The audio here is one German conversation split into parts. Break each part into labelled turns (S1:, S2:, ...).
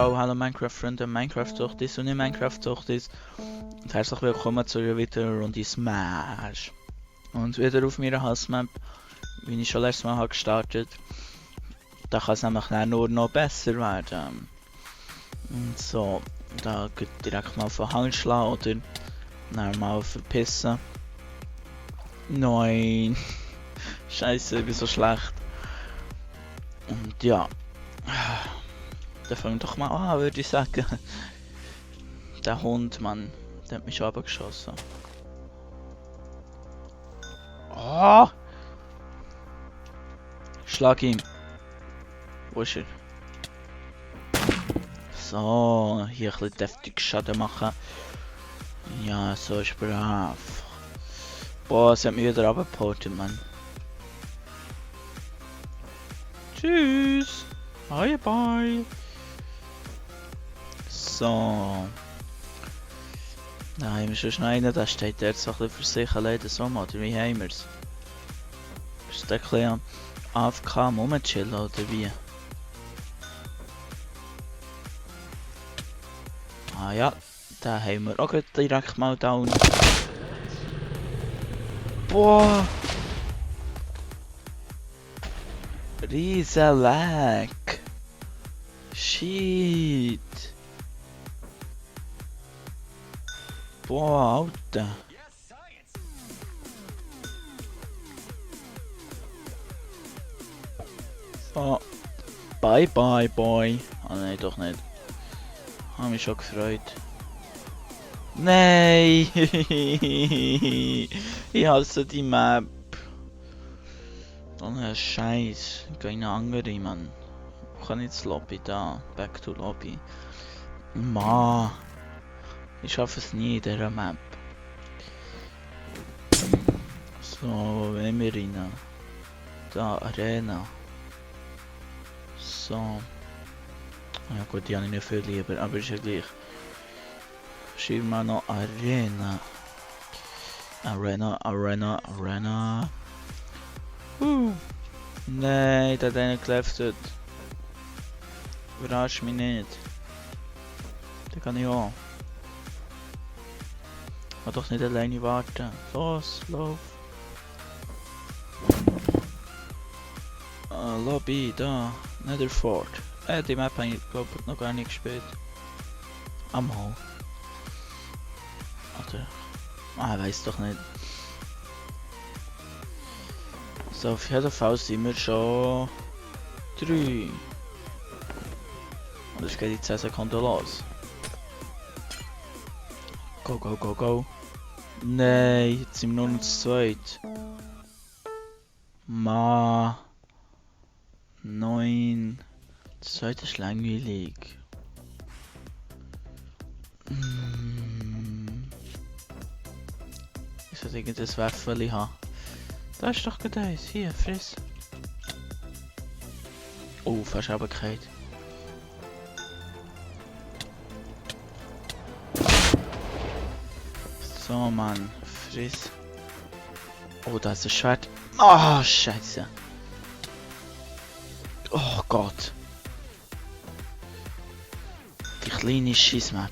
S1: Ciao, hallo Minecraft-Freunde, Minecraft-Suchtis und nicht Minecraft-Suchtis. Und herzlich willkommen zu einer weiteren Runde Smash. Und wieder auf meiner Hassmap, wie ich schon letztes Mal habe gestartet. Da kann es nämlich dann nur noch besser werden. Und so, da geht direkt mal von Hang schlagen oder dann mal verpissen. Nein. Scheiße, ich bin so schlecht. Und ja. Dann fangen wir doch mal an, würde ich sagen. Der Hund, Mann, der hat mich schon abgeschossen. Oh! Schlag ihn. Wo ist er? So, hier ein bisschen deftig Schaden machen. Ja, so ist brav. Boah, es hat mich wieder abgeportet, Mann. Tschüss. Bye, bye. So. Da haben wir schon einen, der steht jetzt so ein bisschen für sich alleine so, oder wie haben wir es? Ist der ein bisschen AFK am Rumchillen oder wie? Ah ja, da haben wir auch direkt mal down. Boah! Riesen Lag! Shit! Boah, Alter! So. Bye bye, boy! Ah, nein, doch nicht. Hab mich schon gefreut. Nein! Ich hasse die Map. So ein Scheiß. Ich gehe in eine andere, Mann. Ich kann nicht ins Lobby da. Back to Lobby. Ma. Ich schaffe es nie in dieser Map. So, wenn wir rein. Da, Arena. So. Ja gut, die habe ich nicht viel lieber, aber ist ja gleich. Schreiben wir noch Arena. Arena. Nein, der hat einen geleftet. Überrasch mich nicht. Den kann ich auch. Kann doch nicht alleine warten. Los, lauf. Lobby, da. Netherfort. Die Map habe ich glaube noch gar nicht gespielt. Einmal. Oder? Ah, ich weiß doch nicht. So, auf jeden Fall sind wir schon 3. Und es geht in 10 Sekunden los. Go, go, go, go. Nein, jetzt sind wir nur noch zu zweit. Ma. 9. Das zweite ist langweilig. Ich sollte irgendein Werfeli haben. Da ist doch gerade eins. Hier, friss. Oh, fast runtergefallen. So, Mann. Friss. Oh, da ist ein Schwert. Oh, Scheiße. Oh Gott. Die kleine Schissmap.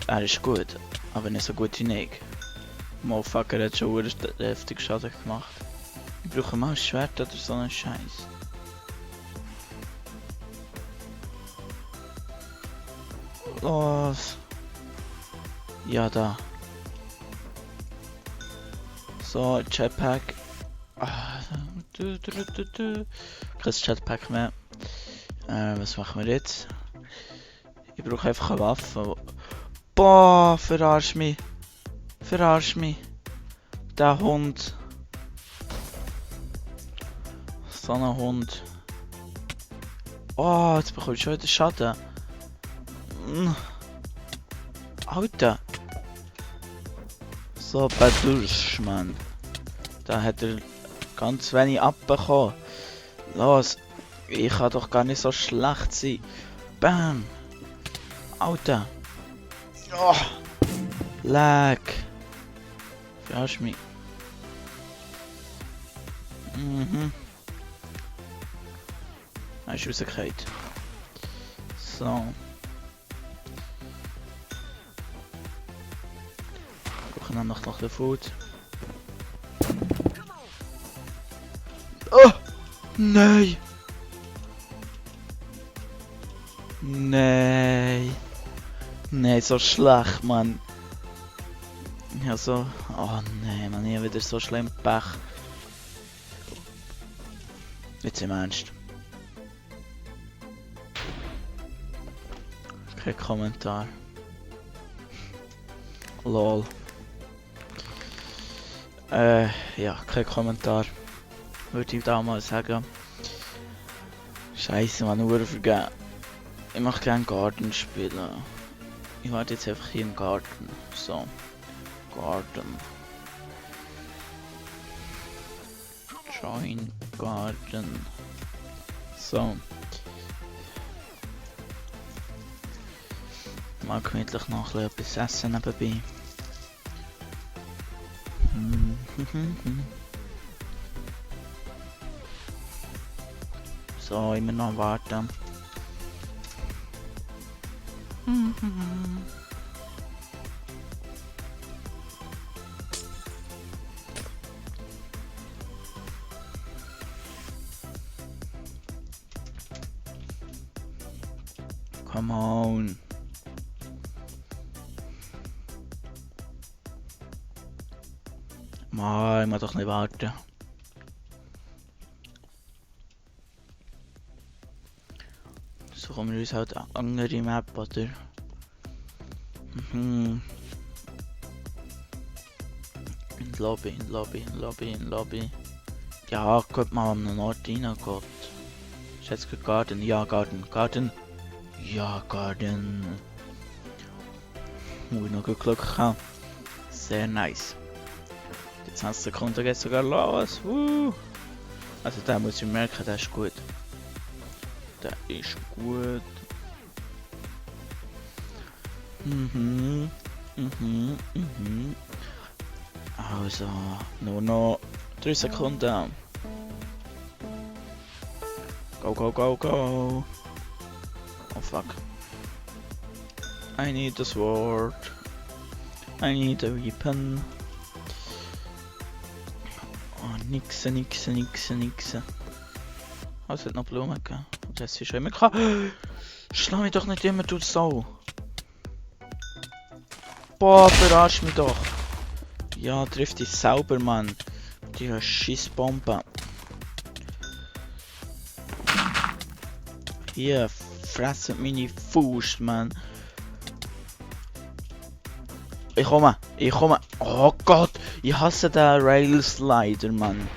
S1: Er ist gut, aber nicht so gut wie ich. Motherfucker hat schon heftig Schaden gemacht. Ich brauche mal ein Schwert oder so einen Scheiß. Los. Ja, da. So, Jetpack. Kein Jetpack mehr. Was machen wir jetzt? Ich brauche einfach eine Waffe. Boah, verarsch mich. Verarsch mich. Der Hund. So ein Hund. Oh, jetzt bekomme ich schon wieder Schaden. Alter. So, Badursch, Mann. Da hat er ganz wenig abbekommen. Los. Ich kann doch gar nicht so schlecht sein. Bam. Alter. Oh. Lag. Verarsch mich. Er ist rausgefallen. So. Wir brauchen noch ein bisschen Food. Oh! Nein! Nein! Nein, so schlecht, Mann. Ja, so. Oh nein, man, ich hab wieder so schlimm Pech. Jetzt im Ernst. Kein Kommentar. Lol. Ja, kein Kommentar. Würde ich da mal sagen. Scheiße, man, nur vergeben. Ich möchte gerne Garten spielen. Ich warte jetzt einfach hier im Garten. So. Garden. Join Garden. So. Mal gemütlich noch ein bisschen etwas essen nebenbei. So, immer noch warten. Come on. Mal, ich muss doch nicht warten. Suchen wir uns halt eine andere Map, oder? In Lobby, in Lobby, in Lobby, in Lobby. Ja, gut mal an einen Ort rein, Gott. Ist jetzt gerade Garden? Ja, Garden, Garden. Ja, Garden. Muss ich noch gut Glück haben. Sehr nice. Die 20 Sekunden geht sogar los. Also da muss ich merken, der ist gut. Der ist gut. Also, nur noch 3 Sekunden. Go, go, go, go. Oh fuck. I need the sword. I need a weapon. Oh, nix. Oh, es hat noch Blumen gegeben. Und das ist schon immer klar. Schlag mich doch nicht immer, du Sau. Boah, verarsch mich doch. Ja, trifft dich sauber, Mann. Die Schissbombe. Hier, fressen meine Faust, Mann. Ich komme. Oh Gott, ich hasse den Rail-Slider, Mann.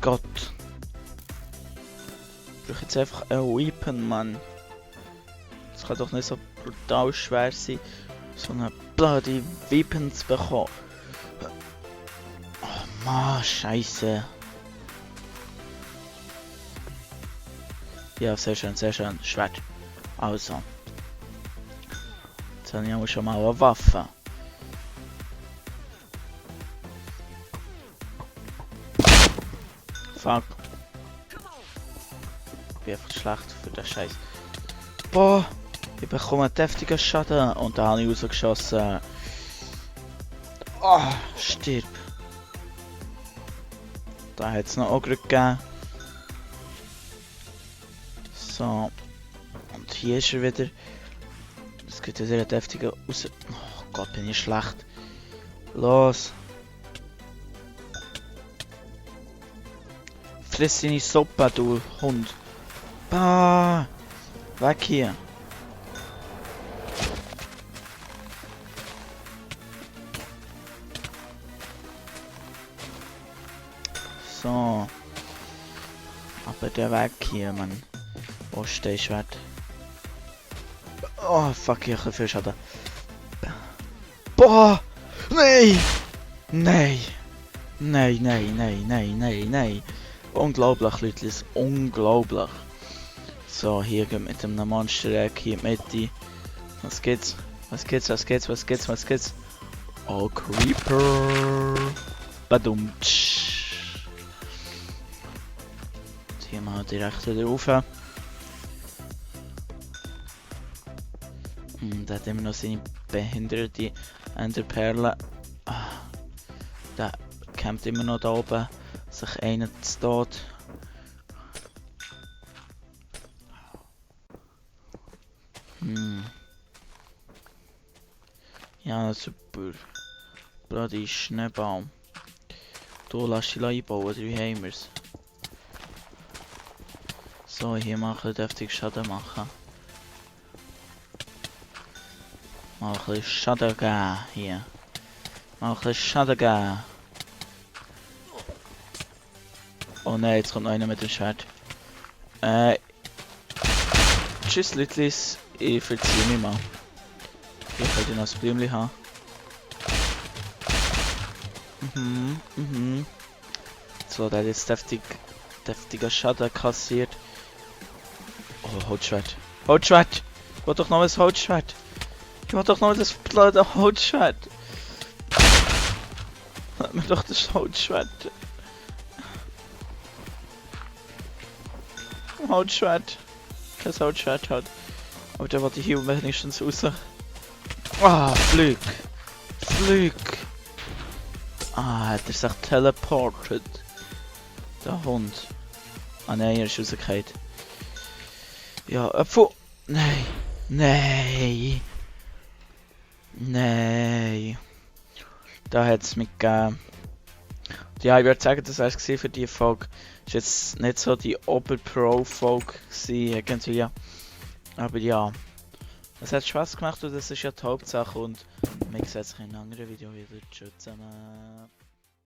S1: Gott. Ich brauche jetzt einfach ein Weapon, Mann. Es kann doch nicht so brutal schwer sein, so eine bloody Weapon zu bekommen. Oh Mann, Scheiße. Ja, sehr schön, Schwert. Also. Jetzt habe ich auch schon mal eine Waffe. Fuck. Ich bin einfach schlecht für den Scheiß. Boah, ich bekomme einen deftigen Schaden und da habe ich rausgeschossen. Oh, stirb. Da hat es noch Ogre gegeben. So. Und hier ist er wieder. Es gibt wieder einen deftigen raus. Oh Gott, bin ich schlecht. Los. Friss deine Suppe, du Hund. Bah. Weg hier. So. Aber der Weg hier, Mann. Wo stehst du? Oh, fuck, ich habe viel Schaden. Boah! Nein! Nein. Unglaublich, Leute, unglaublich. So, hier geht mit dem Monster-Egg hier in die Mitte. Was geht's? Oh, Creeper! Badumtsch! Hier mal direkt wieder rauf. Der hat immer noch seine behinderte Enderperle. Der kämpft immer noch da oben. Sich einen zu Tod. Ja, super. Bloody Schneebaum. Du lass dich einbauen, wie haben wir's? So, hier machen deftig Schaden machen. Mal ein bisschen Schaden geben, hier. Mal ein bisschen Schaden geben. Oh nein, jetzt kommt noch einer mit dem Schwert. Tschüss Lütlis, ich verziehe mich mal. Ich könnte noch ein Blümchen haben. So, der hat jetzt deftiger Schaden kassiert. Oh, Holzschwert. Holzschwert! Ich will doch noch ein Holzschwert! Ich will doch noch das blöde Holzschwert! Hat mir doch das Holzschwert! Holzschwert! Kein Holzschwert halt. Aber der wollte hier wenigstens raus. Ah, Flug! Flug! Ah, hat er sich teleportet. Der Hund. Ah nein, er ist rausgefallen. Ja, Nein! Nein! Nein! Da hat es mich gegeben. Ja, ich würde sagen, das war es für die Folge. Ist jetzt nicht so die Ober-Pro-Folge irgendwie. Aber ja. Es hat Spaß gemacht und das ist ja die Hauptsache. Und wir sehen uns in einem anderen Video wieder. Tschüss zusammen.